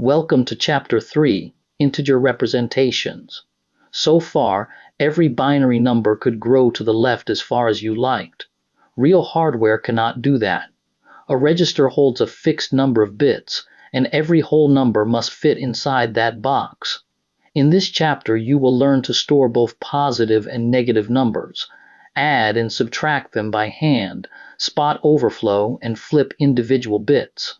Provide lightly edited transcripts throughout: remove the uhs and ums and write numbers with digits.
Welcome to Chapter 3, Integer Representations. So far, every binary number could grow to the left as far as you liked. Real hardware cannot do that. A register holds a fixed number of bits, and every whole number must fit inside that box. In this chapter, you will learn to store both positive and negative numbers, add and subtract them by hand, spot overflow, and flip individual bits.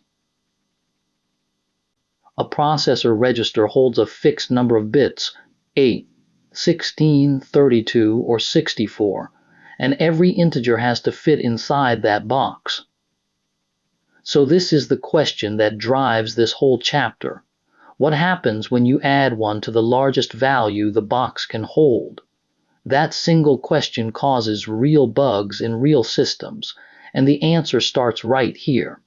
A processor register holds a fixed number of bits, 8, 16, 32, or 64, and every integer has to fit inside that box. So this is the question that drives this whole chapter. What happens when you add 1 to the largest value the box can hold? That single question causes real bugs in real systems, and the answer starts right here.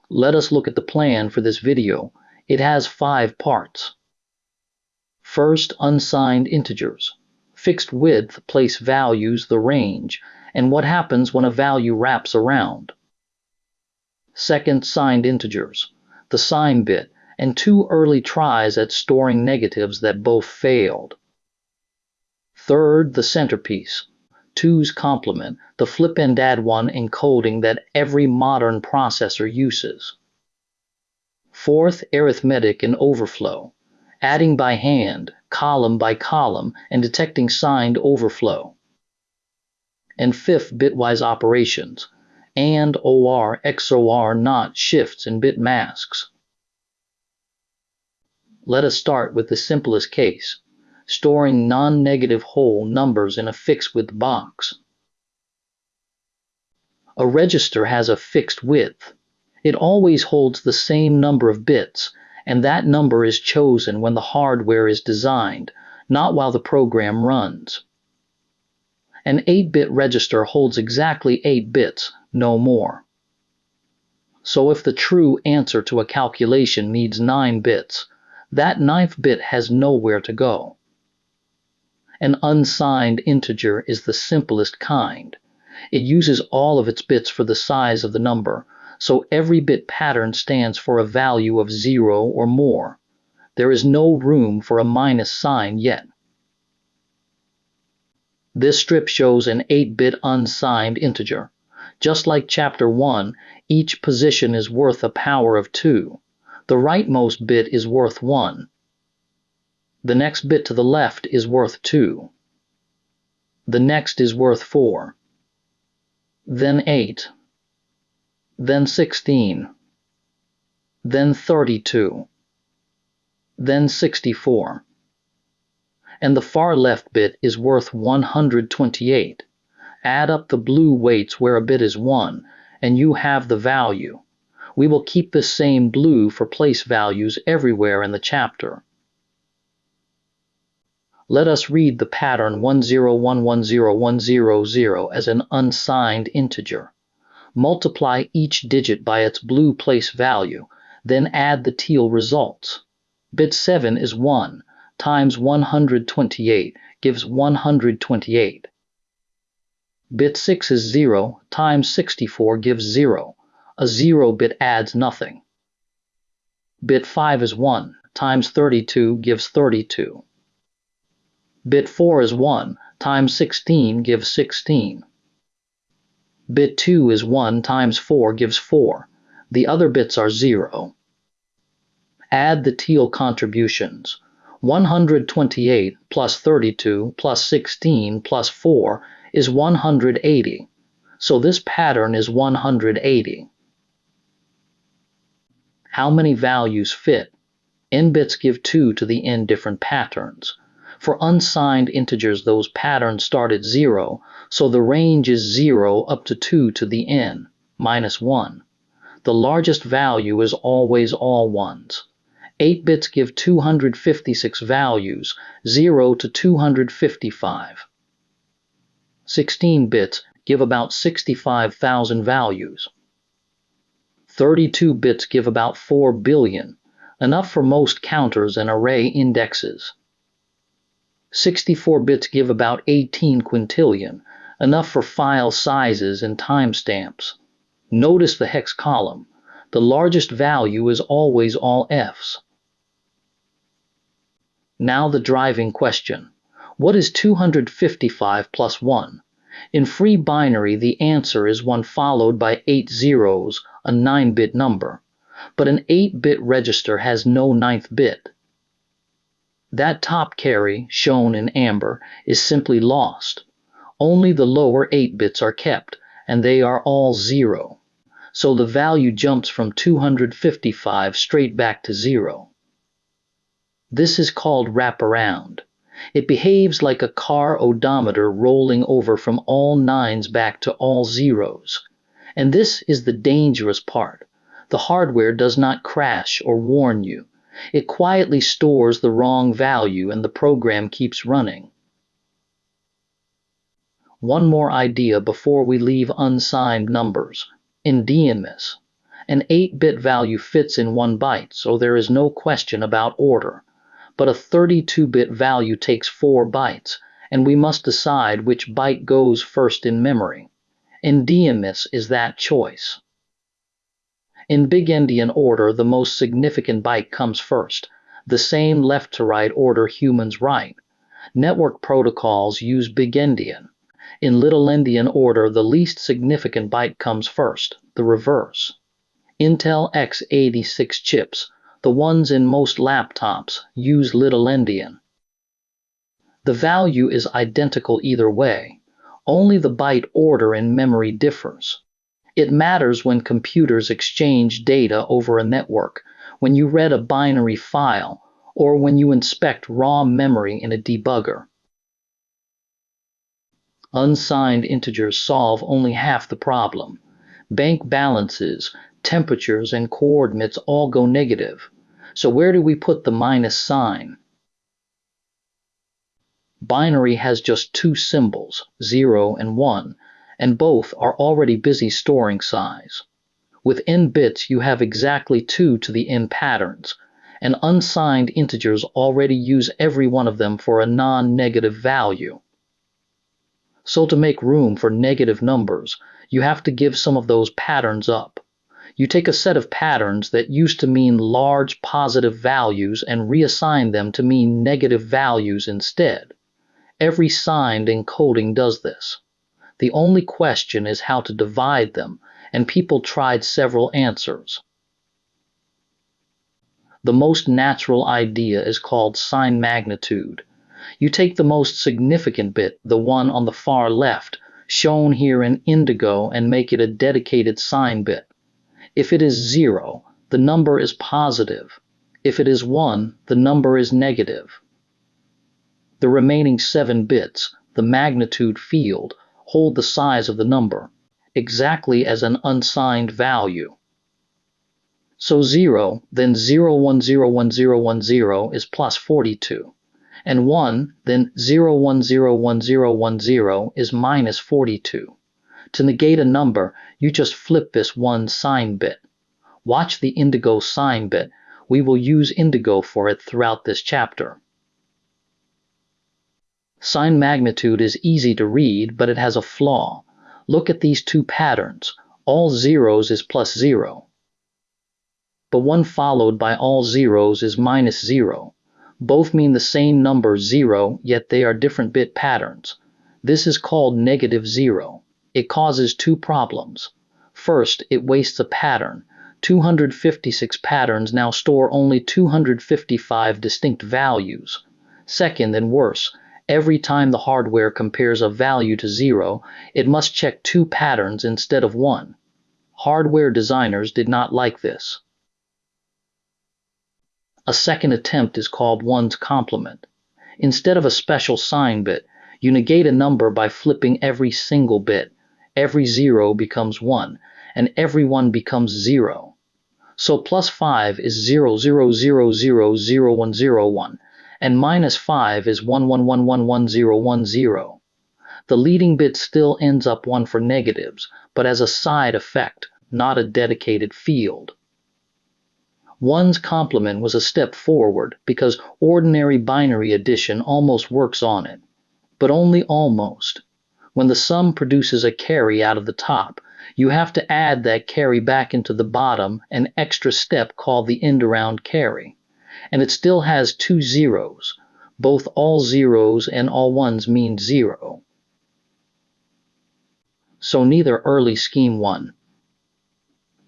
Let us look at the plan for this video. It has 5 parts. First, unsigned integers. Fixed width, place values, the range, and what happens when a value wraps around. Second, signed integers. The sign bit, and 2 early tries at storing negatives that both failed. Third, the centerpiece. 2's complement, the flip and add 1 encoding that every modern processor uses. Fourth, arithmetic and overflow, adding by hand, column by column, and detecting signed overflow. And fifth, bitwise operations, AND, OR, XOR, NOT, shifts, and bit masks. Let us start with the simplest case, storing non-negative whole numbers in a fixed width box. A register has a fixed width. It always holds the same number of bits, and that number is chosen when the hardware is designed, not while the program runs. An 8-bit register holds exactly 8 bits, no more. So if the true answer to a calculation needs 9 bits, that 9th bit has nowhere to go. An unsigned integer is the simplest kind. It uses all of its bits for the size of the number, so every bit pattern stands for a value of 0 or more. There is no room for a minus sign yet. This strip shows an 8-bit unsigned integer. Just like Chapter 1, each position is worth a power of 2. The rightmost bit is worth 1. The next bit to the left is worth 2. The next is worth 4. Then 8. Then 16. Then 32. Then 64. And the far left bit is worth 128. Add up the blue weights where a bit is 1, and you have the value. We will keep the same blue for place values everywhere in the chapter. Let us read the pattern 10110 as an unsigned integer. Multiply each digit by its blue place value, then add the teal results. Bit 7 is 1 times 128 gives 128. Bit 6 is 0 times 64 gives 0. A 0 bit adds nothing. Bit 5 is 1 times 32 gives 32. Bit 4 is 1 times 16 gives 16. Bit 2 is 1 times 4 gives 4. The other bits are 0. Add the teal contributions. 128 plus 32 plus 16 plus 4 is 180. So this pattern is 180. How many values fit? N bits give 2 to the n different patterns. For unsigned integers, those patterns start at 0, so the range is 0 up to 2 to the n, minus 1. The largest value is always all ones. 8 bits give 256 values, 0 to 255. 16 bits give about 65,000 values. 32 bits give about 4 billion, enough for most counters and array indexes. 64 bits give about 18 quintillion, enough for file sizes and timestamps. Notice the hex column. The largest value is always all Fs. Now the driving question. What is 255 plus 1? In free binary, the answer is 1 followed by 8 zeros, a 9-bit number. But an 8-bit register has no 9th bit. That top carry, shown in amber, is simply lost. Only the lower 8 bits are kept, and they are all 0. So the value jumps from 255 straight back to 0. This is called wraparound. It behaves like a car odometer rolling over from all 9s back to all 0s. And this is the dangerous part. The hardware does not crash or warn you. It quietly stores the wrong value and the program keeps running. One more idea before we leave unsigned numbers. Endianness. An 8-bit value fits in 1 byte, so there is no question about order. But a 32-bit value takes 4 bytes, and we must decide which byte goes first in memory. Endianness is that choice. In big endian order, the most significant byte comes first, the same left-to-right order humans write. Network protocols use big endian. In little endian order, the least significant byte comes first, the reverse. Intel x86 chips, the ones in most laptops, use little endian. The value is identical either way, only the byte order in memory differs. It matters when computers exchange data over a network, when you read a binary file, or when you inspect raw memory in a debugger. Unsigned integers solve only half the problem. Bank balances, temperatures, and coordinates all go negative. So where do we put the minus sign? Binary has just 2 symbols, 0 and 1, and both are already busy storing size. With n bits, you have exactly 2 to the n patterns, and unsigned integers already use every one of them for a non-negative value. So to make room for negative numbers, you have to give some of those patterns up. You take a set of patterns that used to mean large positive values and reassign them to mean negative values instead. Every signed encoding does this. The only question is how to divide them, and people tried several answers. The most natural idea is called sign magnitude. You take the most significant bit, the one on the far left, shown here in indigo, and make it a dedicated sign bit. If it is 0, the number is positive. If it is 1, the number is negative. The remaining 7 bits, the magnitude field, hold the size of the number, exactly as an unsigned value. So 0, then 0101010 is plus 42, and 1, then 0101010 is minus 42. To negate a number, you just flip this one sign bit. Watch the indigo sign bit. We will use indigo for it throughout this chapter. Sign magnitude is easy to read, but it has a flaw. Look at these 2 patterns. All zeros is plus 0. But one followed by all zeros is minus 0. Both mean the same number 0, yet they are different bit patterns. This is called negative 0. It causes 2 problems. First, it wastes a pattern. 256 patterns now store only 255 distinct values. Second, and worse, every time the hardware compares a value to 0, it must check 2 patterns instead of 1. Hardware designers did not like this. A second attempt is called one's complement. Instead of a special sign bit, you negate a number by flipping every single bit. Every 0 becomes 1, and every 1 becomes 0. So plus 5 is 000000101, and minus 5 is 11111010. The leading bit still ends up 1 for negatives, but as a side effect, not a dedicated field. One's complement was a step forward because ordinary binary addition almost works on it, but only almost. When the sum produces a carry out of the top, You have to add that carry back into the bottom, an extra step called the end around carry. And it still has two zeros. Both all zeros and all ones mean 0. So neither early scheme won.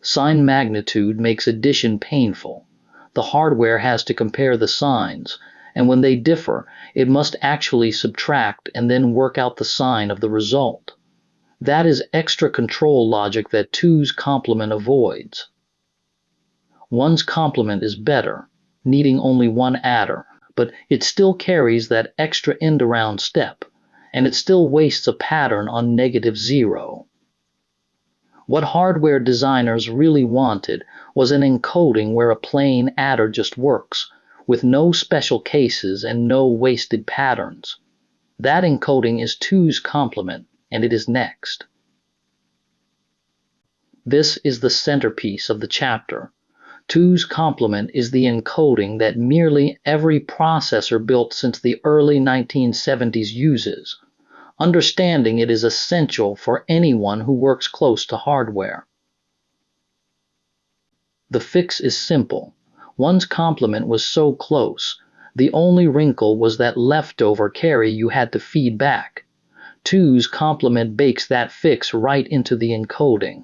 Sign magnitude makes addition painful. The hardware has to compare the signs, and when they differ, it must actually subtract and then work out the sign of the result. That is extra control logic that 2's complement avoids. 1's complement is better, needing only one adder, but it still carries that extra end around step, and it still wastes a pattern on -0. What hardware designers really wanted was an encoding where a plain adder just works, with no special cases and no wasted patterns. That encoding is 2's complement, and it is next. This is the centerpiece of the chapter. 2's complement is the encoding that nearly every processor built since the early 1970s uses. Understanding it is essential for anyone who works close to hardware. The fix is simple. 1's complement was so close, the only wrinkle was that leftover carry you had to feed back. 2's complement bakes that fix right into the encoding.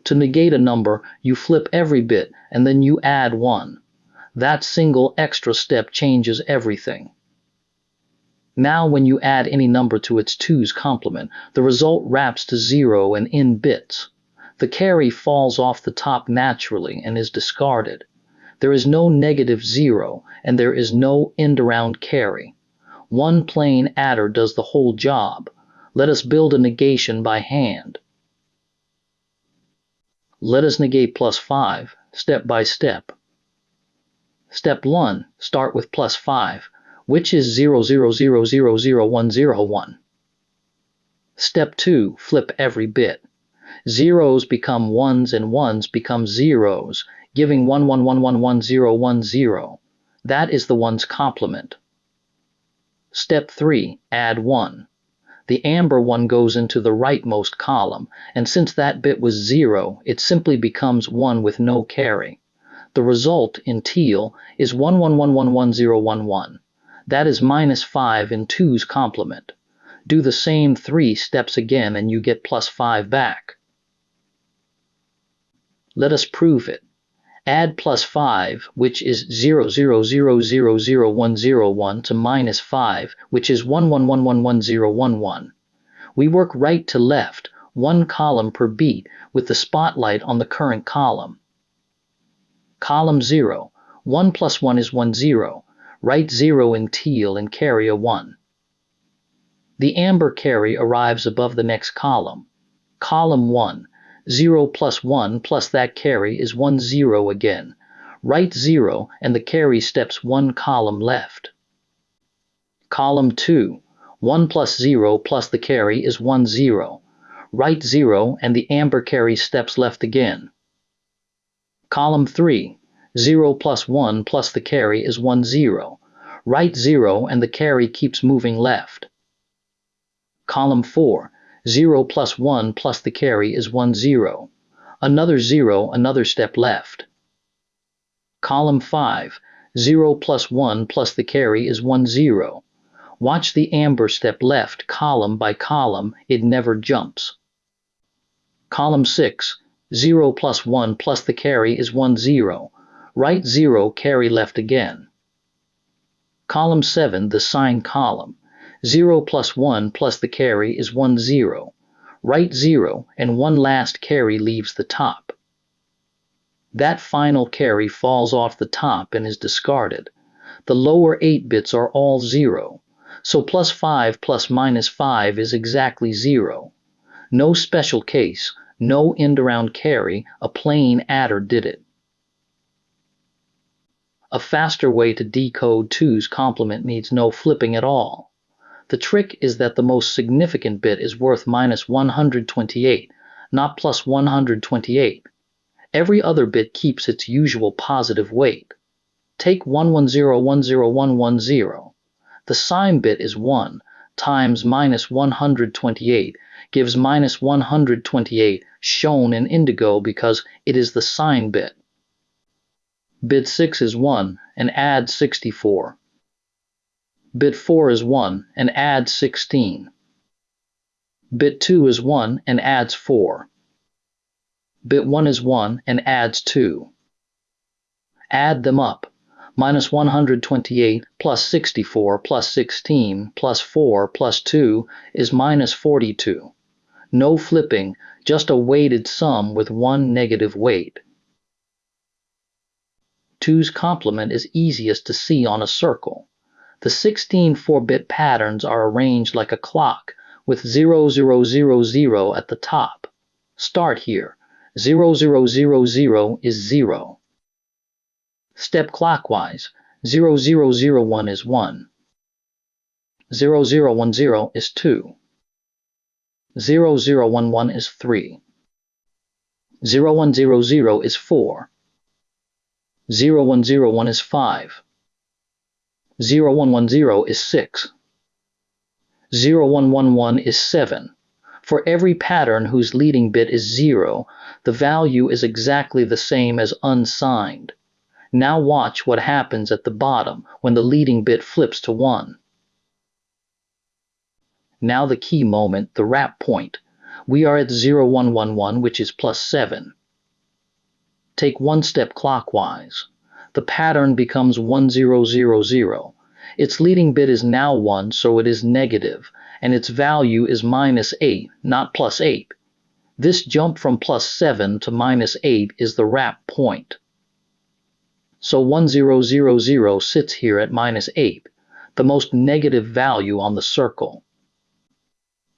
To negate a number, you flip every bit and then you add 1. That single extra step changes everything. Now when you add any number to its 2's complement, the result wraps to 0 and in bits. The carry falls off the top naturally and is discarded. There is no -0 and there is no end around carry. One plain adder does the whole job. Let us build a negation by hand. Let us negate +5, step by step. Step 1, start with +5, which is 000000101. Step 2, flip every bit. Zeros become ones and ones become zeros, giving 11111010. That is the 1's complement. Step 3, add 1. The amber one goes into the rightmost column, and since that bit was 0, it simply becomes 1 with no carry. The result, in teal, is 11111011. That is -5 in 2's complement. Do the same 3 steps again and you get +5 back. Let us prove it. Add +5, which is 000000101, to -5, which is 11111011. We work right to left, one column per beat, with the spotlight on the current column. Column 0, 1 + 1 is 10. Write 0 in teal and carry a 1. The amber carry arrives above the next column. Column 1, 0 + 1 plus that carry is 10 again. Write 0 and the carry steps one column left. Column 2, 1 + 0 plus the carry is 10. Write 0 and the amber carry steps left again. Column 3, 0 + 1 plus the carry is 10. Write 0 and the carry keeps moving left. Column 4, 0 + 1 plus the carry is 10. Another 0, another step left. Column 5, 0 + 1 plus the carry is 10. Watch the amber step left column by column, it never jumps. Column 6, 0 + 1 plus the carry is 10. Write 0, carry left again. Column 7, the sign column. 0 + 1 plus the carry is 10. Write 0 and one last carry leaves the top. That final carry falls off the top and is discarded. The lower 8 bits are all 0, so +5 plus -5 is exactly 0. No special case, no end around carry, a plain adder did it. A faster way to decode 2's complement needs no flipping at all. The trick is that the most significant bit is worth -128, not +128. Every other bit keeps its usual positive weight. Take 11010110. The sign bit is 1 times -128 gives minus 128, shown in indigo because it is the sign bit. Bit 6 is 1 and adds 64. Bit 4 is 1 and adds 16. Bit 2 is 1 and adds 4. Bit 1 is 1 and adds 2. Add them up. Minus 128 plus 64 plus 16 plus 4 plus 2 is minus 42. No flipping, just a weighted sum with one negative weight. 2's complement is easiest to see on a circle. The 16 4-bit patterns are arranged like a clock, with 0000 at the top. Start here. 0000 is 0. Step clockwise. 0001 is 1. 0010 is 2. 0011 is 3. 0100 is 4. 0101 is 5. 0110 is 6. 0111 is 7. For every pattern whose leading bit is 0, the value is exactly the same as unsigned. Now watch what happens at the bottom when the leading bit flips to 1. Now the key moment, the wrap point. We are at 0111, which is plus 7. Take one step clockwise. The pattern becomes 1000. Its leading bit is now 1, so it is negative, and its value is minus 8, not plus 8. This jump from plus 7 to minus 8 is the wrap point. So 1000 sits here at minus 8, the most negative value on the circle.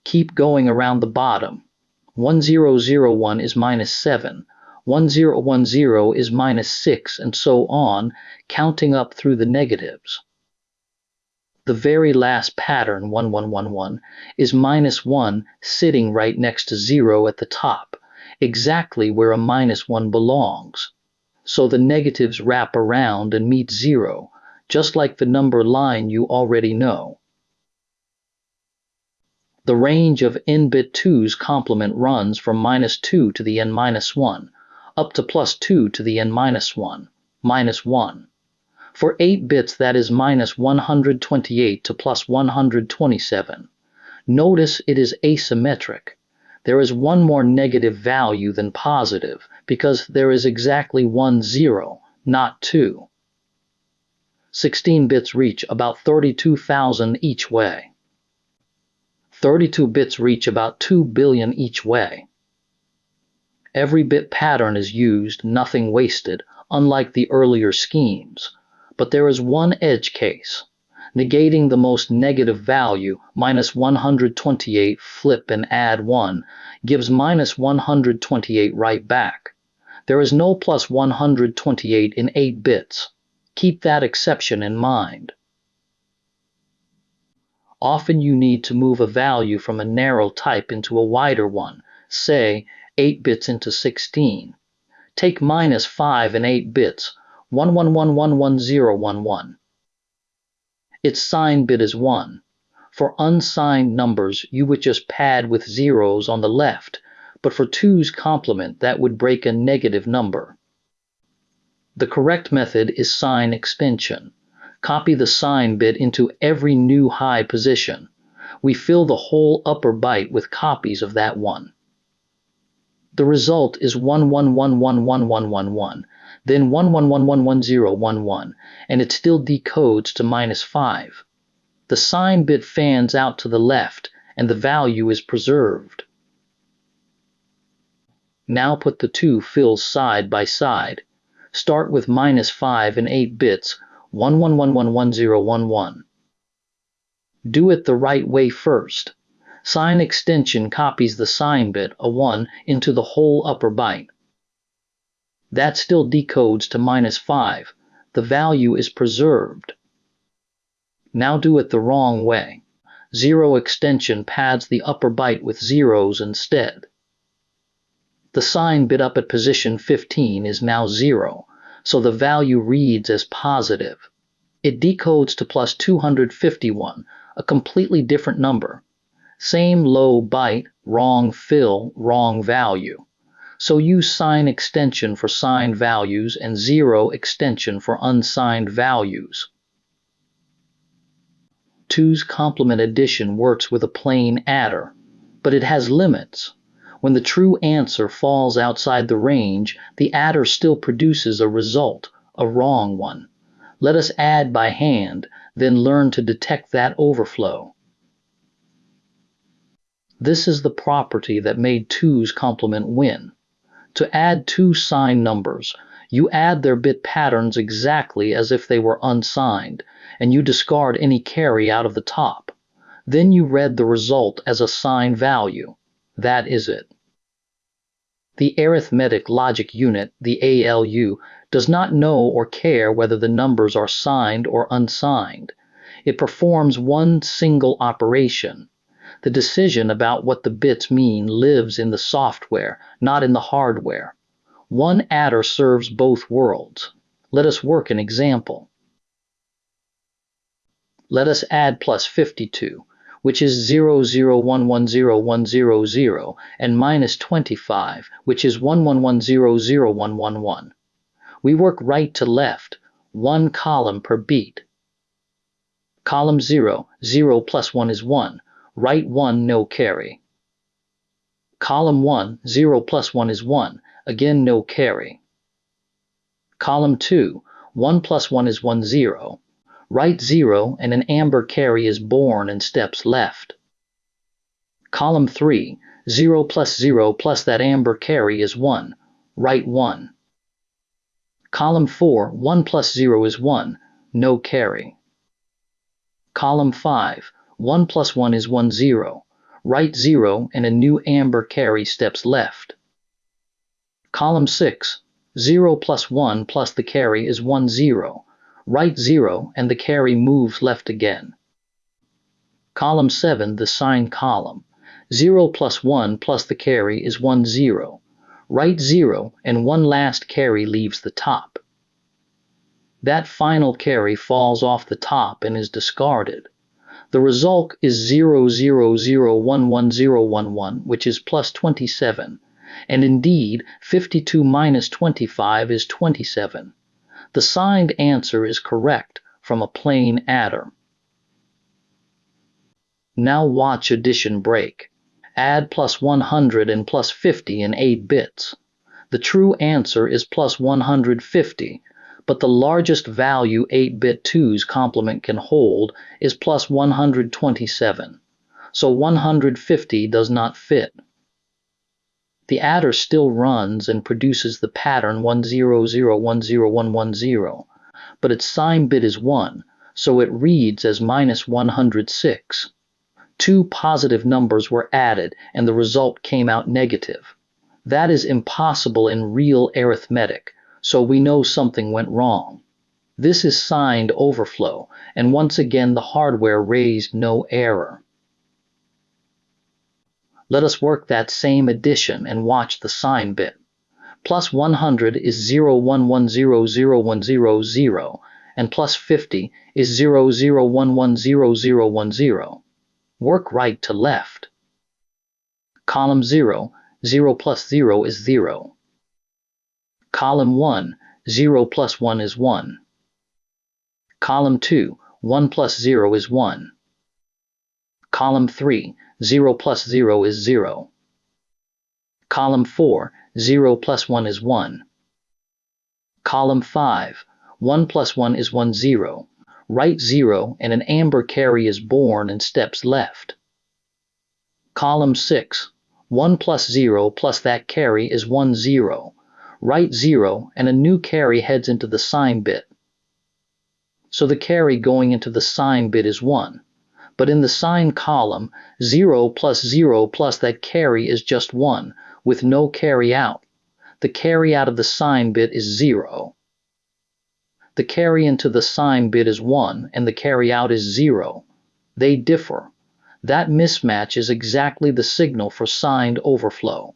Keep going around the bottom. 1001 is minus 7. 1010 is minus 6, and so on, counting up through the negatives. The very last pattern, 1111, is minus 1 sitting right next to 0 at the top, exactly where a minus 1 belongs. So the negatives wrap around and meet 0, just like the number line you already know. The range of n-bit 2's complement runs from minus 2 to the n minus 1, up to plus 2 to the n minus 1, minus 1. For 8 bits, that is minus 128 to plus 127. Notice it is asymmetric. There is one more negative value than positive, because there is exactly one 0, not 2. 16 bits reach about 32,000 each way. 32 bits reach about 2 billion each way. Every bit pattern is used, nothing wasted, unlike the earlier schemes. But there is one edge case. Negating the most negative value, minus 128, flip and add 1, gives minus 128 right back. There is no plus 128 in 8 bits. Keep that exception in mind. Often you need to move a value from a narrow type into a wider one, say 8 bits into 16. Take minus 5 in 8 bits, 11111011. Its sign bit is 1. For unsigned numbers, you would just pad with zeros on the left, but for 2's complement, that would break a negative number. The correct method is sign extension. Copy the sign bit into every new high position. We fill the whole upper byte with copies of that one. The result is 11111111, then 11111011, and it still decodes to minus 5. The sign bit fans out to the left, and the value is preserved. Now put the two fills side by side. Start with minus 5 in 8 bits, 11111011. Do it the right way first. Sign extension copies the sign bit, a 1, into the whole upper byte. That still decodes to minus 5. The value is preserved. Now do it the wrong way. 0 extension pads the upper byte with zeros instead. The sign bit up at position 15 is now 0, so the value reads as positive. It decodes to plus 251, a completely different number. Same low byte, wrong fill, wrong value. So use sign extension for signed values and 0 extension for unsigned values. 2's complement addition works with a plain adder, but it has limits. When the true answer falls outside the range, the adder still produces a result, a wrong one. Let us add by hand, then learn to detect that overflow. This is the property that made 2's complement win. To add two signed numbers, you add their bit patterns exactly as if they were unsigned, and you discard any carry out of the top. Then you read the result as a signed value. That is it. The arithmetic logic unit, the ALU, does not know or care whether the numbers are signed or unsigned. It performs one single operation. The decision about what the bits mean lives in the software, not in the hardware. One adder serves both worlds. Let us work an example. Let us add plus 52, which is 00110100, and minus 25, which is 11100111. We work right to left, one column per beat. Column 0, 0 plus 1 is 1. Right 1, no carry. Column 1, 0 plus 1 is 1. Again, no carry. Column 2, 1 plus 1 is 1, 0. Right 0 and an amber carry is born and steps left. Column 3, 0 plus 0 plus that amber carry is 1. Right 1. Column 4, 1 plus 0 is 1. No carry. Column 5, 1 plus 1 is 1, 0. Right 0 and a new amber carry steps left. Column 6, 0 plus 1 plus the carry is 1, 0. Right 0 and the carry moves left again. Column 7, the signed column. 0 plus 1 plus the carry is 1, 0. Right 0 and one last carry leaves the top. That final carry falls off the top and is discarded. The result is 00011011, which is plus 27, and indeed 52 minus 25 is 27. The signed answer is correct from a plain adder. Now watch addition break. Add plus 100 and plus 50 in 8 bits. The true answer is plus 150, but the largest value 8-bit 2's complement can hold is plus 127, so 150 does not fit. The adder still runs and produces the pattern 10010110, but its sign bit is 1, so it reads as minus 106. Two positive numbers were added and the result came out negative. That is impossible in real arithmetic, so we know something went wrong. This is signed overflow, and once again the hardware raised no error. Let us work that same addition and watch the sign bit. Plus 100 is 0110010, and plus 50 is 00110010. Work right to left. Column 0, 0 plus 0 is 0. Column 1, 0 plus 1 is 1. Column 2, 1 plus 0 is 1. Column 3, 0 plus 0 is 0. Column 4, 0 plus 1 is 1. Column 5, 1 plus 1 is 1, 0. Right 0 and an amber carry is born and steps left. Column 6, 1 plus 0 plus that carry is 1, 0. Right 0 and a new carry heads into the sign bit. So the carry going into the sign bit is 1. But in the sign column, 0 plus 0 plus that carry is just 1, with no carry out. The carry out of the sign bit is 0. The carry into the sign bit is 1, and the carry out is 0. They differ. That mismatch is exactly the signal for signed overflow.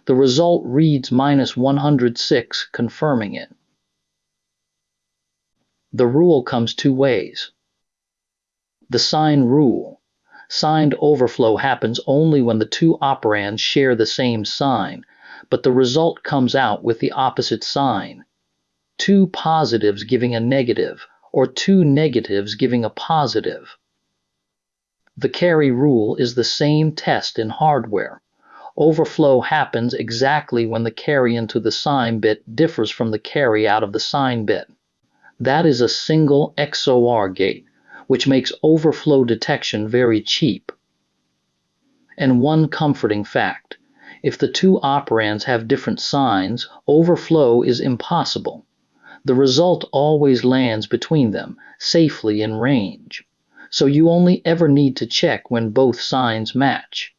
The result reads minus 106, confirming it. The rule comes two ways. The sign rule. Signed overflow happens only when the two operands share the same sign, but the result comes out with the opposite sign. Two positives giving a negative, or two negatives giving a positive. The carry rule is the same test in hardware. Overflow happens exactly when the carry into the sign bit differs from the carry out of the sign bit. That is a single XOR gate, which makes overflow detection very cheap. And one comforting fact: if the two operands have different signs, overflow is impossible. The result always lands between them, safely in range. So you only ever need to check when both signs match.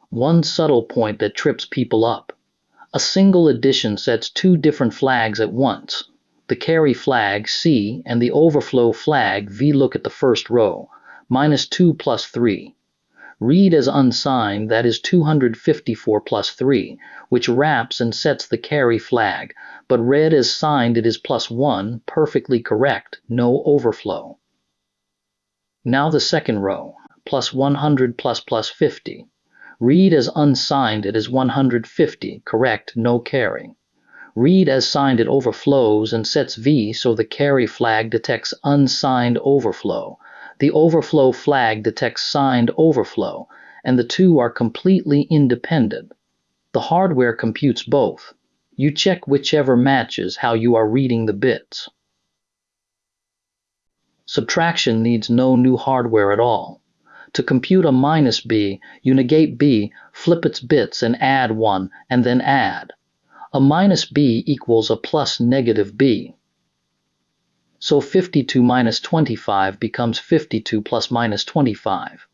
One subtle point that trips people up: a single addition sets two different flags at once. The carry flag C and the overflow flag V. Look at the first row, -2 plus 3. Read as unsigned, that is 254 plus 3, which wraps and sets the carry flag, but read as signed it is +1, perfectly correct, no overflow. Now the second row, +100 plus 50. Read as unsigned it is 150, correct, no carry. Read as signed it overflows and sets V so the carry flag detects unsigned overflow. The overflow flag detects signed overflow, and the two are completely independent. The hardware computes both. You check whichever matches how you are reading the bits. Subtraction needs no new hardware at all. To compute a -b, you negate b, flip its bits and add 1, and then add. A -b equals a plus negative b. So 52 minus 25 becomes 52 plus -25.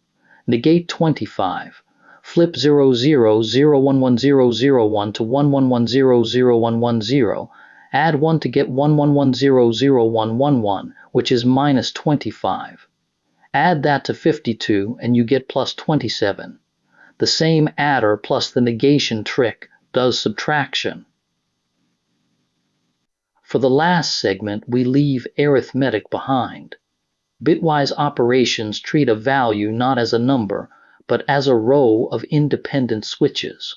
Negate 25. Flip 000110001 to 11100110. Add 1 to get 11100111, which is -25. Add that to 52 and you get +27. The same adder plus the negation trick does subtraction. For the last segment, we leave arithmetic behind. Bitwise operations treat a value not as a number, but as a row of independent switches.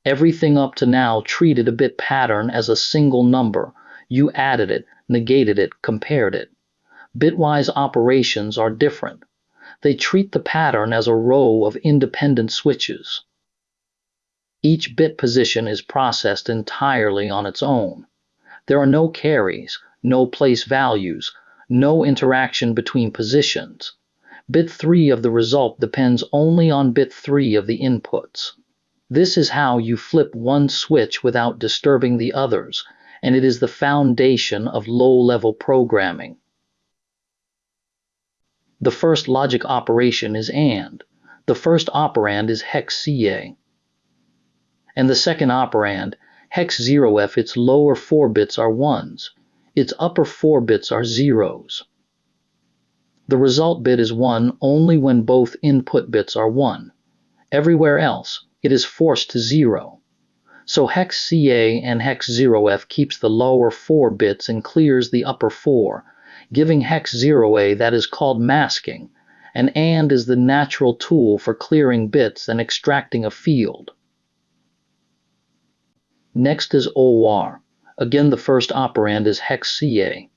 Everything up to now treated a bit pattern as a single number. You added it, negated it, compared it. Bitwise operations are different. They treat the pattern as a row of independent switches. Each bit position is processed entirely on its own. There are no carries, no place values, no interaction between positions. Bit 3 of the result depends only on bit 3 of the inputs. This is how you flip one switch without disturbing the others, and it is the foundation of low-level programming. The first logic operation is AND. The first operand is hex CA. And the second operand, hex 0F, its lower 4 bits are 1s. Its upper 4 bits are 0s. The result bit is 1 only when both input bits are 1. Everywhere else, it is forced to 0. So hex CA and hex 0F keeps the lower 4 bits and clears the upper 4, giving hex 0A that is called masking, and AND is the natural tool for clearing bits and extracting a field. Next is OR. Again, the first operand is hex CA,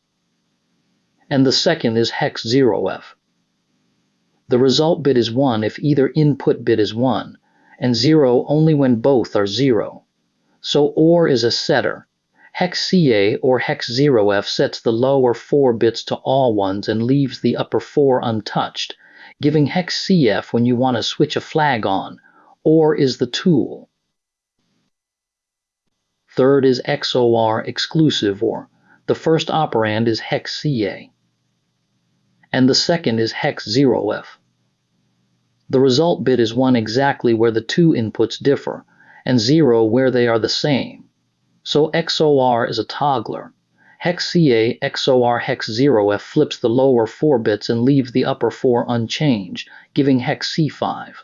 and the second is hex 0F. The result bit is 1 if either input bit is 1, and 0 only when both are 0. So OR is a setter. Hex CA or hex 0F sets the lower 4 bits to all 1s and leaves the upper 4 untouched, giving hex CF when you want to switch a flag on. OR is the tool. Third is XOR exclusive OR. The first operand is hex CA, and the second is hex 0F. The result bit is 1 exactly where the two inputs differ, and 0 where they are the same. So XOR is a toggler. Hex CA XOR hex 0F flips the lower 4 bits and leaves the upper 4 unchanged, giving hex C5.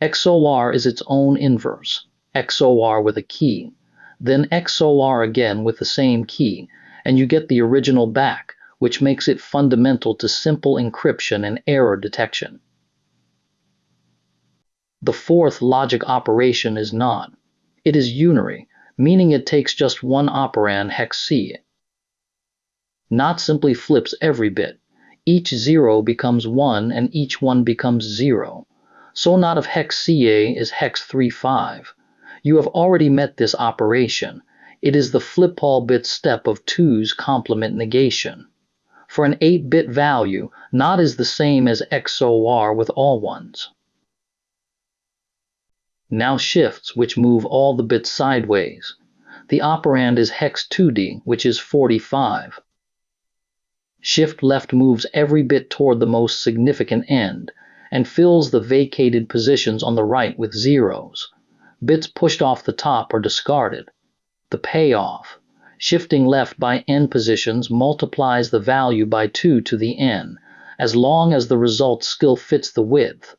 XOR is its own inverse, XOR with a key. Then XOR again with the same key, and you get the original back, which makes it fundamental to simple encryption and error detection. The fourth logic operation is not. It is unary, meaning it takes just one operand hex C. Not simply flips every bit. Each 0 becomes 1 and each 1 becomes 0. So not of hex CA is hex 35. You have already met this operation. It is the flip all bit step of 2's complement negation. For an 8-bit value, not is the same as XOR with all ones. Now shifts, which move all the bits sideways. The operand is hex 2D, which is 45. Shift left moves every bit toward the most significant end, and fills the vacated positions on the right with zeros. Bits pushed off the top are discarded. The payoff. Shifting left by n positions multiplies the value by 2 to the n, as long as the result still fits the width.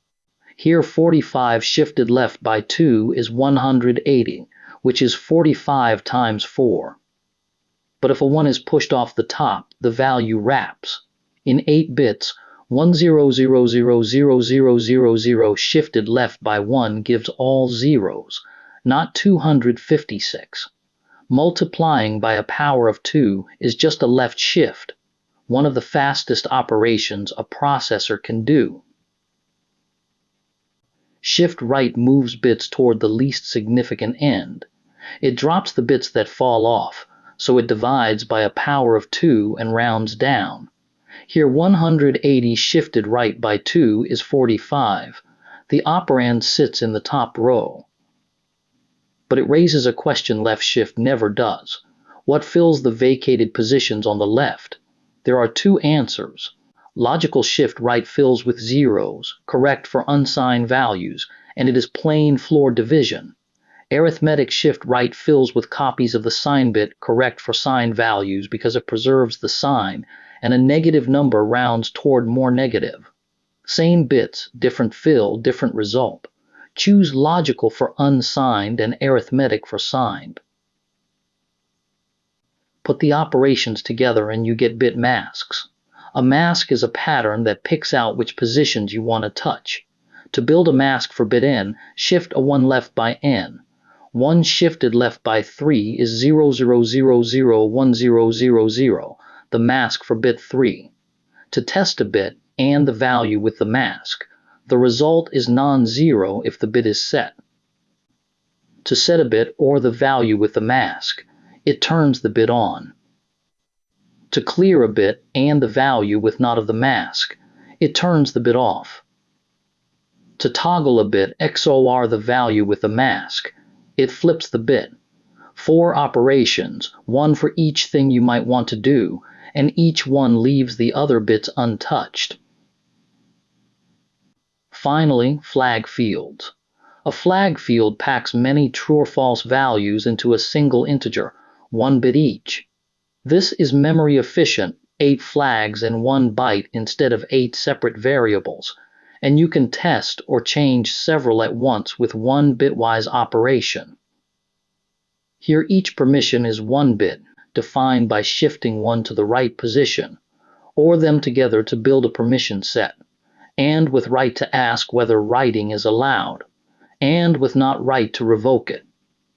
Here 45 shifted left by 2 is 180, which is 45 times 4. But if a 1 is pushed off the top, the value wraps. In 8 bits, 10000000 shifted left by 1 gives all zeros, not 256. Multiplying by a power of 2 is just a left shift, one of the fastest operations a processor can do. Shift right moves bits toward the least significant end. It drops the bits that fall off, so it divides by a power of 2 and rounds down. Here 180 shifted right by 2 is 45. The operand sits in the top row. But it raises a question left shift never does. What fills the vacated positions on the left? There are two answers. Logical shift right fills with zeros, correct for unsigned values, and it is plain floor division. Arithmetic shift right fills with copies of the sign bit, correct for signed values because it preserves the sign, and a negative number rounds toward more negative. Same bits, different fill, different result. Choose logical for unsigned and arithmetic for signed. Put the operations together and you get bit masks. A mask is a pattern that picks out which positions you want to touch. To build a mask for bit n, shift a 1 left by n. 1 shifted left by 3 is 00001000, the mask for bit 3. To test a bit, and the value with the mask. The result is non-zero if the bit is set. To set a bit or the value with the mask, it turns the bit on. To clear a bit and the value with not of the mask, it turns the bit off. To toggle a bit XOR the value with the mask, it flips the bit. 4 operations, one for each thing you might want to do, and each one leaves the other bits untouched. Finally, flag fields. A flag field packs many true or false values into a single integer, 1 bit each. This is memory efficient, 8 flags in 1 byte instead of 8 separate variables, and you can test or change several at once with one bitwise operation. Here each permission is 1 bit, defined by shifting 1 to the right position, or them together to build a permission set, and with right to ask whether writing is allowed, and with not right to revoke it.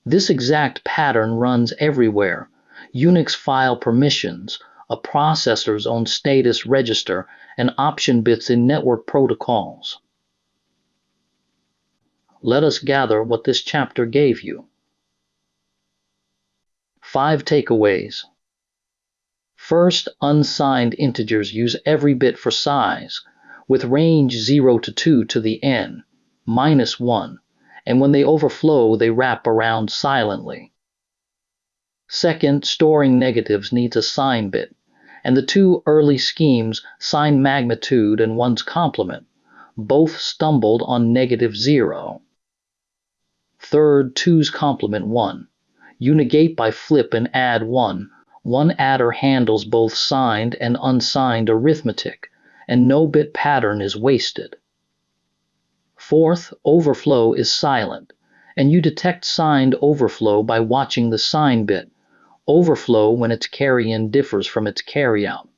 This exact pattern runs everywhere. Unix file permissions, a processor's own status register, and option bits in network protocols. Let us gather what this chapter gave you. 5 takeaways. First, unsigned integers use every bit for size, with range 0 to 2 to the n, -1, and when they overflow they wrap around silently. Second, storing negatives needs a sign bit, and the two early schemes, sign magnitude and 1's complement, both stumbled on -0. Third, 2's complement 1. You negate by flip and add 1. One adder handles both signed and unsigned arithmetic, and no bit pattern is wasted. Fourth, overflow is silent, and you detect signed overflow by watching the sign bit. Overflow when its carry-in differs from its carry-out.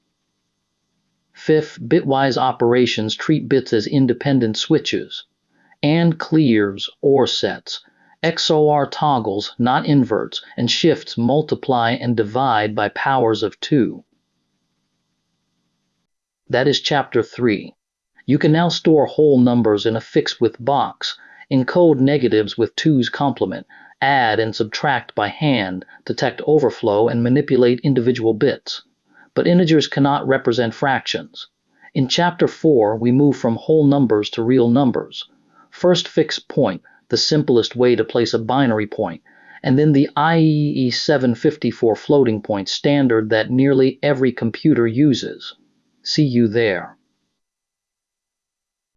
Fifth, bitwise operations treat bits as independent switches. And clears, OR sets. XOR toggles, not inverts, and shifts multiply and divide by powers of 2. That is Chapter 3. You can now store whole numbers in a fixed-width box, encode negatives with 2's complement, add and subtract by hand, detect overflow, and manipulate individual bits. But integers cannot represent fractions. In Chapter 4, we move from whole numbers to real numbers. First fixed point, the simplest way to place a binary point, and then the IEEE 754 floating point standard that nearly every computer uses. See you there.